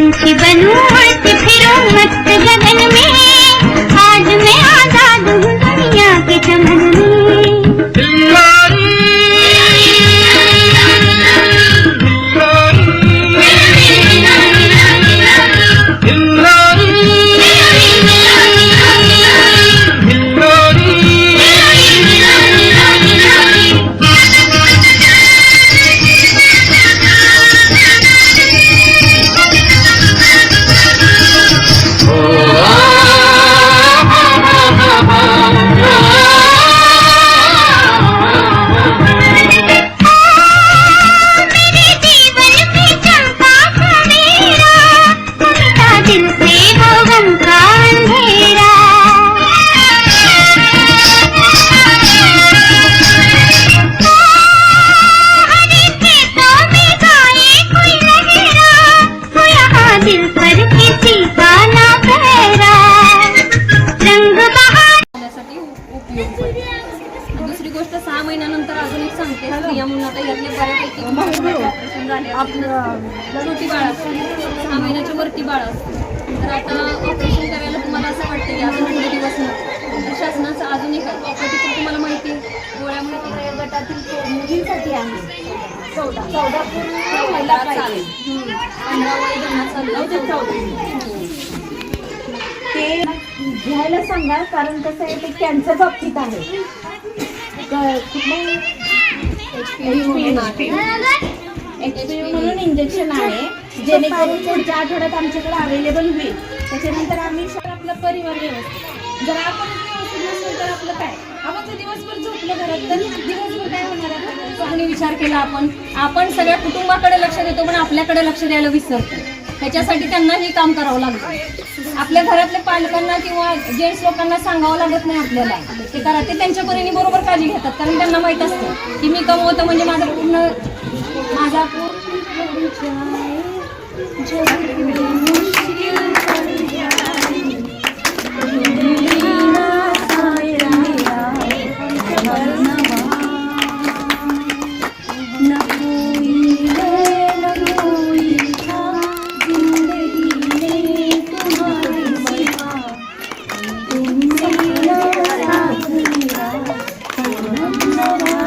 पंछी बनूं उड़ती फिरूं मस्त गगन में, आज मैं आजाद हूँ दुनिया के चमन में। दुसरी गोष्ट 6 महिन्यानंतर अजून एक सांगते स्त्रिया म्हणून आता यातले बऱ्यापैकी ऑपरेशन झाले छोटी बाळ असते 6 महिन्याच्या वरती बाळ असते तर आता ऑपरेशन करायला तुम्हाला असं वाटतं की अजून थोडे दिवस नाही शासनाचं अजून एक आहे तुम्हाला माहिती डोळ्यामध्ये गटातील मुलींसाठी आहे 14 महिला चालेल 15 वय ज्यांना चाललं ते घ्यायला सांगा कारण कसं आहे ते कॅन्सर बाबतीत आहे म्हणून इंजेक्शन आहे जेणेकरून पुढच्या आठवड्यात आमच्याकडे अवेलेबल होईल त्याच्यानंतर आम्ही आपला परिवार व्यवस्थित जर आपण व्यवस्थित नसेल तर आपलं काय आपण दिवसभर झोपलं घरात तर दिवसभर काय होणार आहे आणि विचार केला आपण सगळ्या कुटुंबाकडे लक्ष देतो पण आपल्याकडे लक्ष द्यायला विसरतो ह्याच्यासाठी त्यांना हे काम करावं लागतं आपल्या घरातल्या पालकांना किंवा जेंट्स लोकांना सांगावं लागत नाही आपल्याला ते करा ते त्यांच्या परीने बरोबर काळजी घेतात कारण त्यांना माहीत असतं की मी कमवतो म्हणजे माझा पूर्ण Namaste.